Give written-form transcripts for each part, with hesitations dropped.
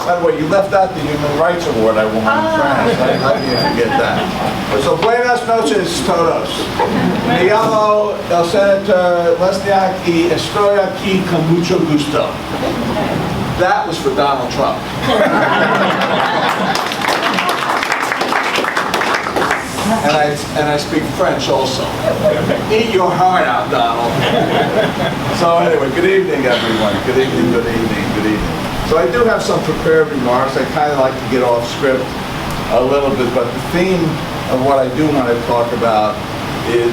By the way, you left out the Human Rights Award I won in France. How do you forget that? So, buenas noches todos. Me llamo el senator Lesniak y estoy aquí con mucho gusto. That was for Donald Trump. And I speak French also. Eat your heart out, Donald. So anyway, good evening, everyone. Good evening, good evening, good evening. So I do have some prepared remarks. I kind of like to get off script a little bit, but the theme of what I do want to talk about is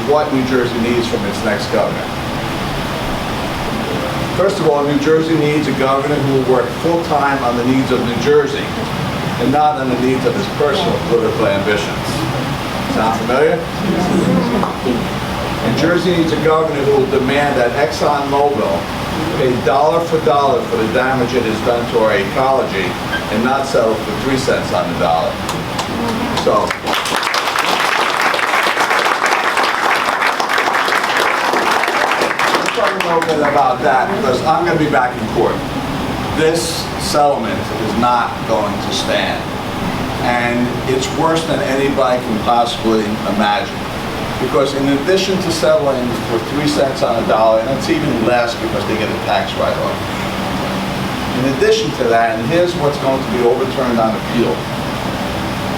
what New Jersey needs from its next governor. First of all, New Jersey needs a governor who will work full-time on the needs of New Jersey and not on the needs of his personal political ambitions. Sound familiar? New Jersey needs a governor who will demand that ExxonMobil pay dollar for the damage it has done to our ecology and not settle for 3 cents on the dollar. So, let's talk a little bit about that because I'm going to be back in court. This settlement is not going to stand. And it's worse than anybody can possibly imagine. Because in addition to settling for 3 cents on the dollar, and it's even less because they get a tax write-off. In addition to that, and here's what's going to be overturned on appeal.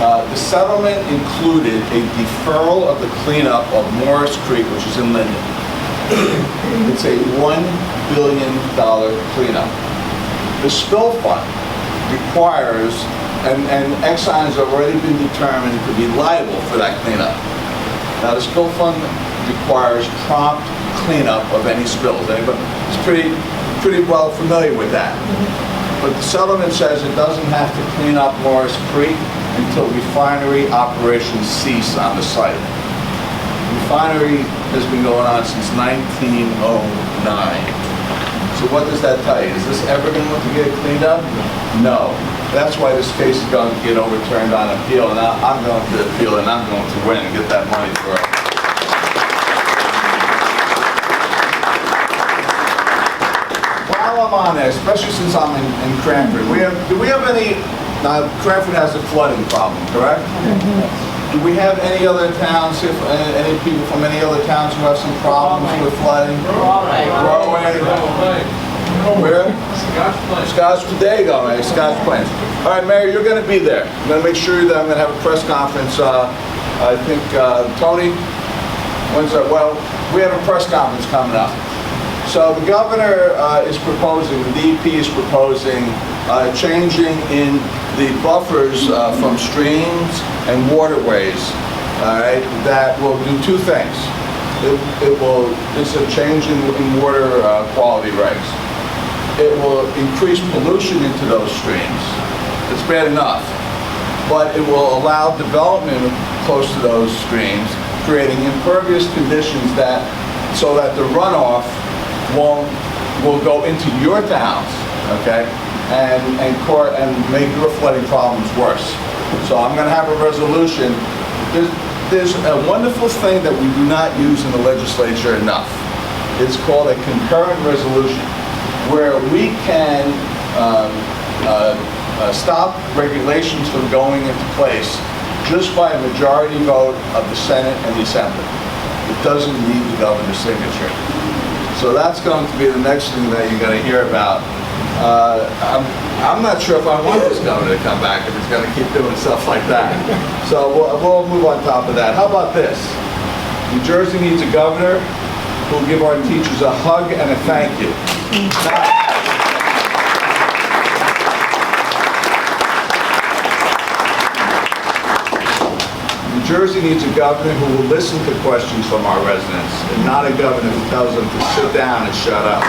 The settlement included a deferral of the cleanup of Morris Creek, which is in Linden. It's a $1 billion cleanup. The spill fund requires, and Exxon has already been determined to be liable for that cleanup. Now the spill fund requires prompt cleanup of any spills. Anybody is pretty well familiar with that. But the settlement says it doesn't have to clean up Morris Creek until refinery operations cease on the site. The refinery has been going on since 1909. So what does that tell you? Is this ever going to get cleaned up? No. That's why this case is going to get overturned on appeal, and I'm going to appeal, and I'm going to win and get that money for it. While I'm on there, especially since I'm in Cranford, do we have any, now Cranford has a flooding problem, correct? Do we have any other towns, any people from any other towns who have some problems with flooding? Where? Scotch Plains. There you go, man. Scotch Plains. All right, Mayor, you're going to be there. I'm going to make sure that I'm going to have a press conference. I think, Tony, when's that? Well, we have a press conference coming up. So the governor is proposing, the DEP is proposing changing in the buffers from streams and waterways, all right, that will do two things. It's a change in water quality regs. It will increase pollution into those streams. It's bad enough. But it will allow development close to those streams, creating impervious conditions so that the runoff will go into your towns, okay, and make your flooding problems worse. So I'm going to have a resolution. There's a wonderful thing that we do not use in the legislature enough. It's called a concurrent resolution, where we can stop regulations from going into place just by a majority vote of the Senate and the Assembly. It doesn't need the governor's signature. So that's going to be the next thing that you're going to hear about. I'm not sure if I want this governor to come back if he's going to keep doing stuff like that. So we'll move on top of that. How about this? New Jersey needs a governor who will give our teachers a hug and a thank you. New Jersey needs a governor who will listen to questions from our residents and not a governor who tells them to sit down and shut up.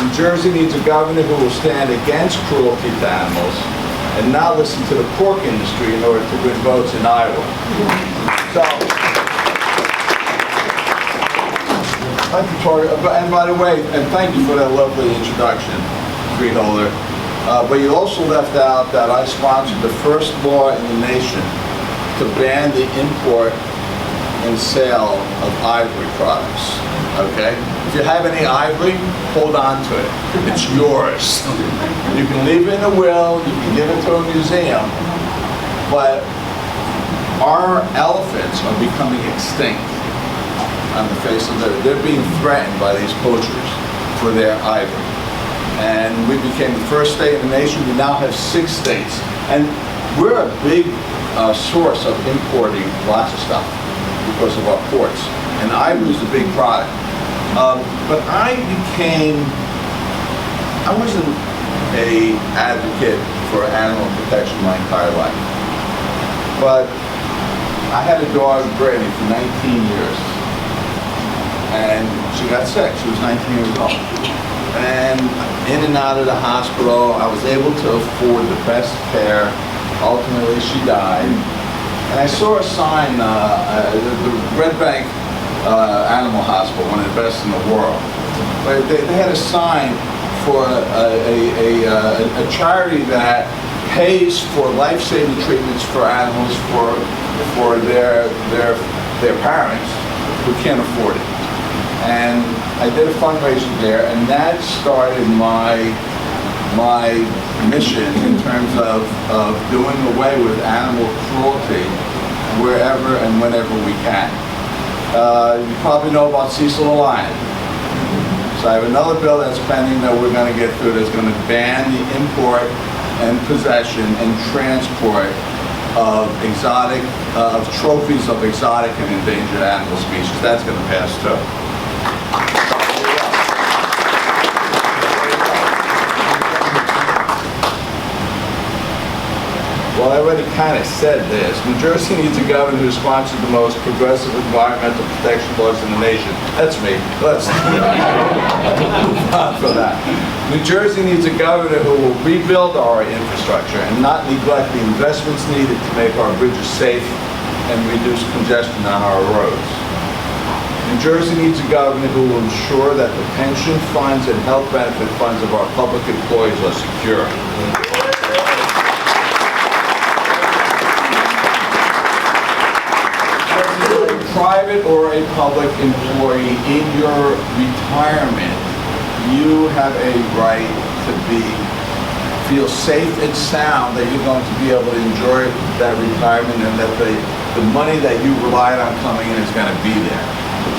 New Jersey needs a governor who will stand against cruelty to animals and not listen to the pork industry in order to win votes in Iowa. So, and by the way, and thank you for that lovely introduction, Freeholder. But you also left out that I sponsored the first law in the nation to ban the import and sale of ivory products, okay? If you have any ivory, hold on to it. It's yours. You can leave it in a will, you can give it to a museum, but our elephants are becoming extinct on the face of the earth. They're being threatened by these poachers for their ivory. And we became the first state in the nation. We now have 6 states. And we're a big source of importing lots of stuff because of our ports. And ivory is a big product. But I wasn't an advocate for animal protection my entire life. But I had a dog, Brandy, for 19 years. And she got sick. She was 19 years old. And in and out of the hospital, I was able to afford the best care. Ultimately, she died. And I saw a sign, the Red Bank Animal Hospital, one of the best in the world. But they had a sign for a charity that pays for life-saving treatments for animals for their parents who can't afford it. And I did a fundraiser there, and that started my mission in terms of doing away with animal cruelty wherever and whenever we can. You probably know about Cecil the lion. So I have another bill that's pending that we're going to get through that's going to ban the import and possession and transport of trophies of exotic and endangered animal species. That's going to pass too. Well, I already kind of said this. New Jersey needs a governor who sponsors the most progressive environmental protection laws in the nation. That's me. Let's move on for that. New Jersey needs a governor who will rebuild our infrastructure and not neglect the investments needed to make our bridges safe and reduce congestion on our roads. New Jersey needs a governor who will ensure that the pension funds and health benefit funds of our public employees are secure. Private or a public employee, in your retirement, you have a right to feel safe and sound that you're going to be able to enjoy that retirement and that the money that you relied on coming in is going to be there.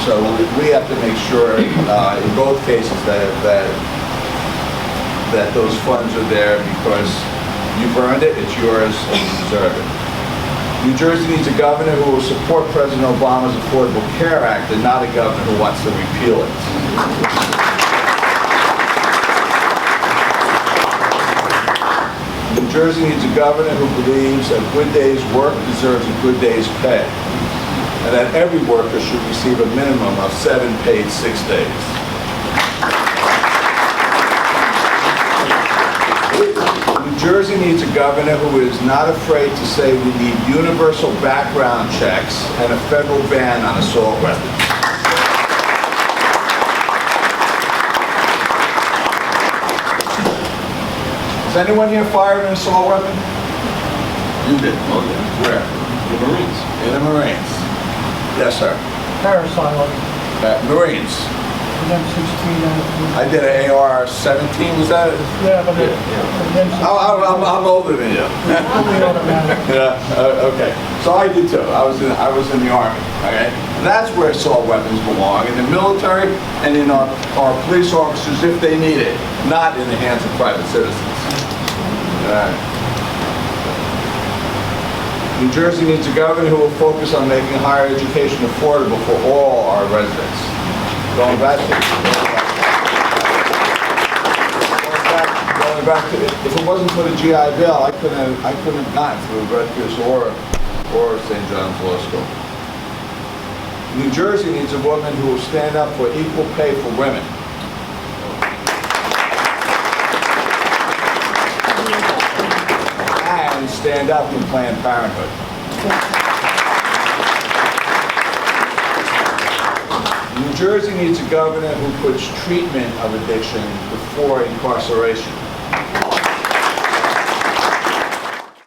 So we have to make sure in both cases that those funds are there because you've earned it, it's yours, and you deserve it. New Jersey needs a governor who will support President Obama's Affordable Care Act and not a governor who wants to repeal it. New Jersey needs a governor who believes a good day's work deserves a good day's pay, and that every worker should receive a minimum of 7 paid 6 days. New Jersey needs a governor who is not afraid to say we need universal background checks and a federal ban on assault weapons. Has anyone here fired an assault weapon? You did. Oh, yeah. Where? The Marines. In the Marines. Yes, sir. Parasite. Marines. I did an AR-17, was that it? Yeah, but I'm older than you. Yeah, okay. So I did too. I was in the Army, okay? That's where assault weapons belong, in the military and in our police officers if they need it, not in the hands of private citizens. New Jersey needs a governor who will focus on making higher education affordable for all our residents. Going back to, if it wasn't for the GI Bill, I couldn't have gotten through Rutgers or St. John's Law School. New Jersey needs a woman who will stand up for equal pay for women. And stand up in Planned Parenthood. New Jersey needs a governor who puts treatment of addiction before incarceration.